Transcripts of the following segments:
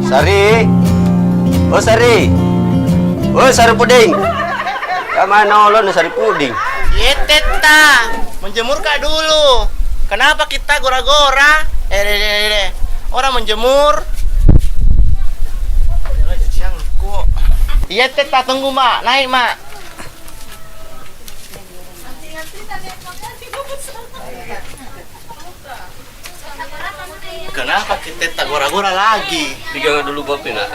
Sari. Oh Sari. Oh Sari puding. Mana lo Sari puding? Ye teta, menjemur kak dulu. Kenapa kita gora-gora? Orang menjemur. Iya teta, tunggu mak, naik mak. Kenapa kita gora-gora lagi? Pegang dulu kopi nak.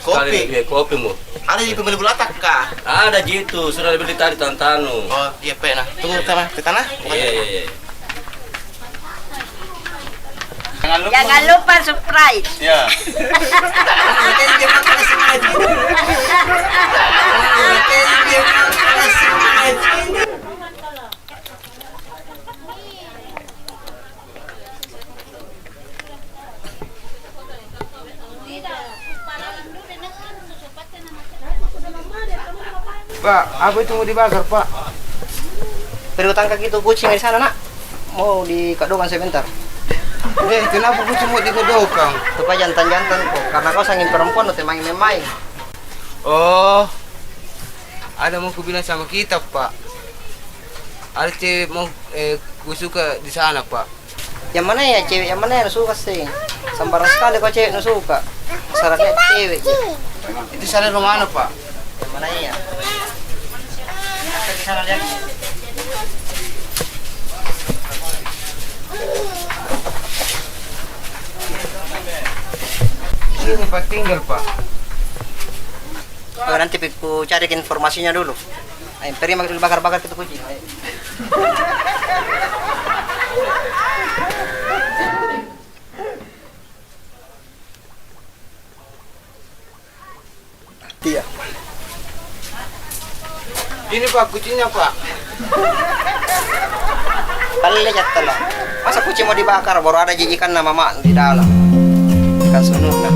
Kopi? Kopi mu. Ada di pembeli bulatak kah? Ada gitu, sudah dibeli tadi tantanu. Oh iya pe nah, tunggu tanah, ke tanah. Iya. Jangan lupa surprise. Ya. Pak, apa itu mau dibakar, Pak? Perlu tangkap itu kucing di sana, nak. Mau dikadokan sebentar. Kenapa kucing mau digodokang? Supaya jantan-jantan kok. Karena kau sangin perempuan atau main-main. Oh, ada mau kubilang sama kita, Pak. Ada cewek mau ku suka di sana, Pak. Yang mana ya cewek? Yang mana yang suka sih? Sembarang sekali kau cewek yang suka. Syaratnya cewek. Itu sana rumah mana, Pak? Yang mana ya? Kita di sana lihat. Sini Pak tinggal, Pak. Oh, nanti ku cari informasinya dulu. Ayo, pergi makin bakar-bakar itu kucing. Ayo. Iya. Ini Pak kucingnya, Pak. Kali lihat lah. Masa kucing mau dibakar baru ada jijikan nama mak di dalam. Ikan sunuk lah.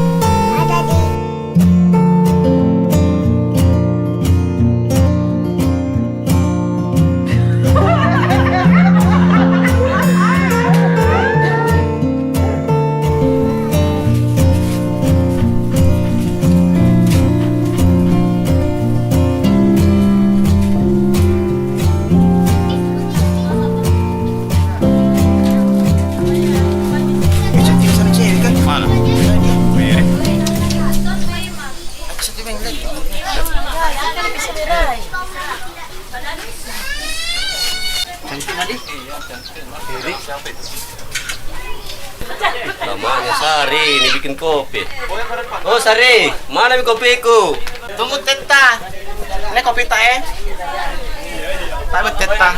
Namanya Sari, ini bikin kopi. Oh Sari, mana kopiku? Tunggu teta. Ini kopi tak Tapi teta.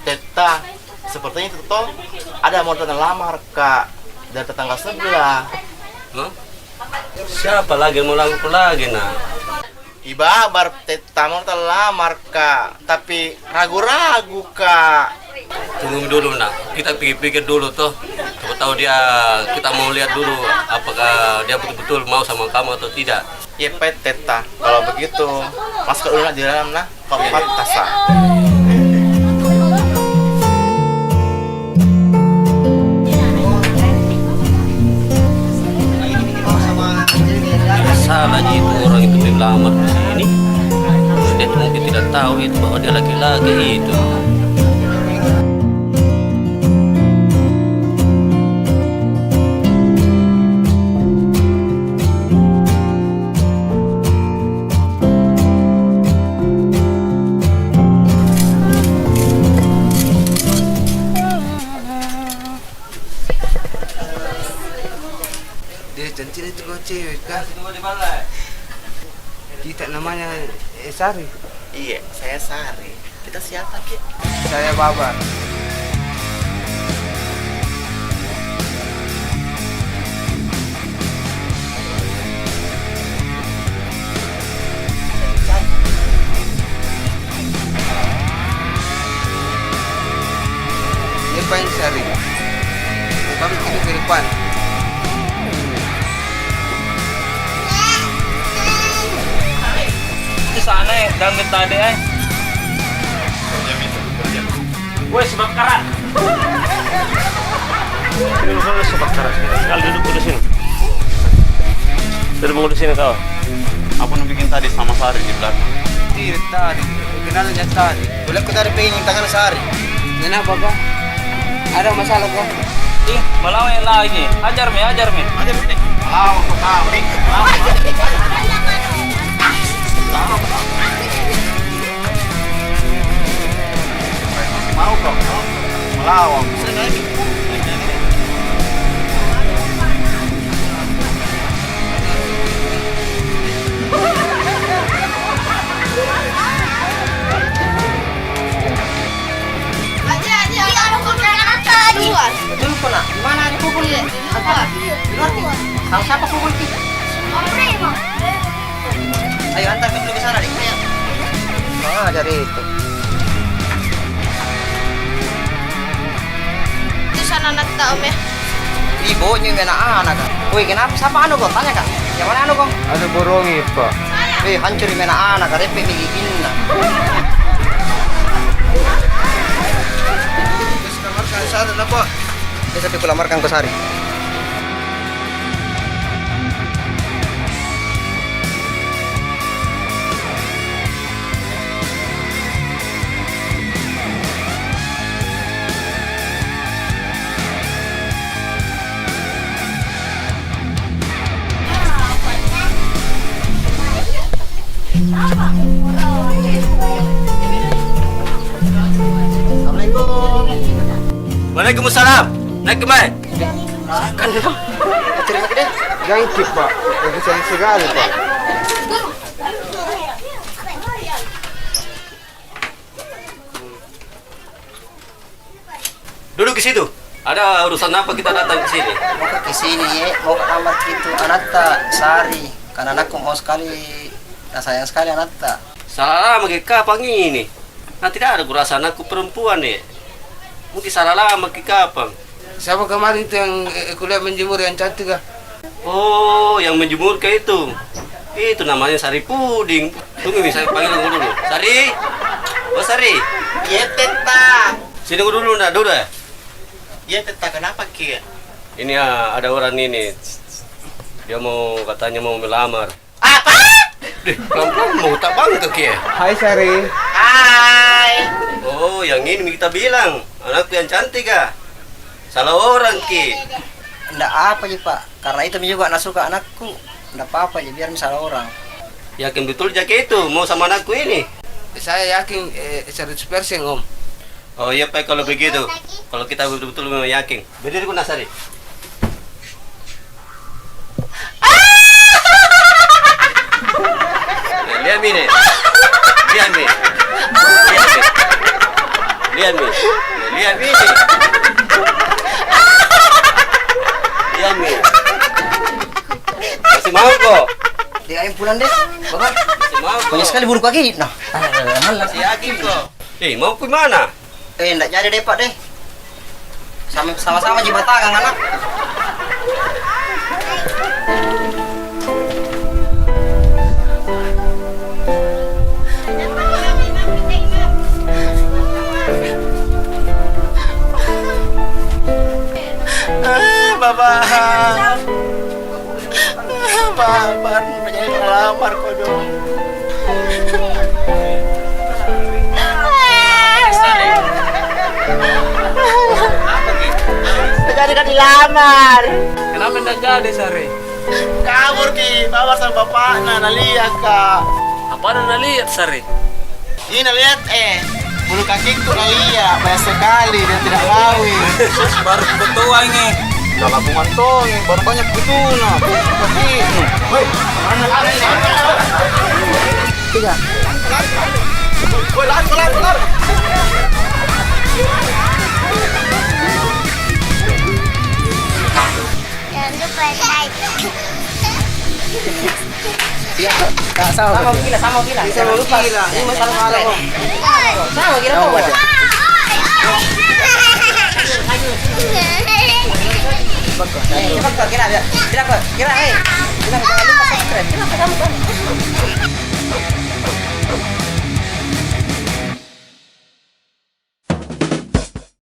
Teta, sepertinya itu toh ada mau datang lamar kak dari tetangga sebelah. Hah? Siapa lagi mau lampu lagi nak? Iba bar teta mau lamar kak, tapi ragu-ragu kak. Tunggu dulu nak, kita pikir-pikir dulu toh. Coba tahu dia, kita mau lihat dulu apakah dia betul-betul mau sama kamu atau tidak. Iya pet teta, kalau begitu masuk dulu nak di dalam nah, keempat tasa. Salah itu orang itu melamar di sini. Dia mungkin tidak tahu itu bahwa dia laki-laki itu. Dia cantik itu kau cewek kan? Kita namanya Sari. Iya, saya Sari. Kita siapa ki? Saya Babar. Ini Pak Sari. Kami kini ke depan. Di sana ya, ganggu tadi Woi, sebab karat. Ini masalah sobat keras. Kali duduk di sini. Duduk di sini kau. Apa yang bikin tadi sama Sari di belakang? Tidak tadi, kenalnya tadi. Boleh aku tadi pengen tangan Sari. Kenapa kah? Ada masalah kah? Ih, melawan yang lagi. Ajar mi. Aja begini. Melawan kau tahu, nih. Mau kau? Melawan. Sering lagi. Betul kok nak? Mana ada pukul ya? Apa? Di luar nih. Sama siapa pukul ki? Ayo antar dulu ke sana deh. Ah, dari itu. Di sana nak tahu ya. Ibunya mana anak kan? Woi kenapa? Siapa anu kok? Tanya kan? Yang mana anu kok? Ada borongi pak. Hancur mana anak? Repe milikinna. Kamarkan sana na pak. Dia sampai kulamarkan ke Sari. Waalaikumsalam. Naik ke mana? Terima kasih. Gangkit pak. Lagi sayang sekali pak. Duduk di situ. Ada urusan apa kita datang ke sini? Mau ke sini ya, mau ke kamar itu Anatta Sari. Karena anakku mau sekali, sayang sekali Anatta. Salah lama ke kapang ini. Nah tidak ada kurasa anakku perempuan nih. Mungkin salah lama ke kapang. Siapa kemarin itu yang kuliah menjemur yang cantik kah? Oh, yang menjemur ke itu. Itu namanya Sari Puding. Tunggu bisa panggil aku dulu. Sari. Oh Sari. Iya teta. Sini aku dulu nak dulu ya. Iya teta kenapa Ki? Ini ya, ada orang ini. Dia mau katanya mau melamar. Apa? Pelan-pelan mau tak bangga Ki. Hai Sari. Hai. Oh, yang ini kita bilang. Anakku yang cantik kah? Salah orang Ki. Nggak apa aja pak, karena itu juga nak suka anakku. Nggak apa-apa aja, biar misalnya orang. Yakin betul Jaki itu mau sama anakku ini? Saya yakin 100% om. Oh iya Pak, kalau begitu. Kalau kita betul-betul memang yakin. Berdiri ku Nasari. Lihat ini. Lihat ini. Lihat ini. Lihat ini. Lihat ini. Masih mau kok? Dia ayam pulang deh, bapak. Masih mau kok? Banyak sekali buru kaki. Nah, Masih yakin kok? Mau ke mana? nggak jadi deh pak deh. Sama-sama jembatan anak. Bapak. Bapak menjadi melamar kok dong. Jadi kan dilamar. Kenapa tidak jadi Sari? Kabur Ki, bawa sama bapaknya, nalia kak. Apa ada lihat Sari? Ini lihat bulu kakiku nalia, banyak sekali dan tidak kawin. Baru ketua ini. Dalam bungan tong, baru banyak betuna. Woi, mana ada ini? Tiga. Woi, lari. Jangan lupa like. Sama gila. Sama lupa. Ini masalah malam. Sama gila kok aja. Cepat kok kira. Kira. Jangan lupa subscribe. Kira.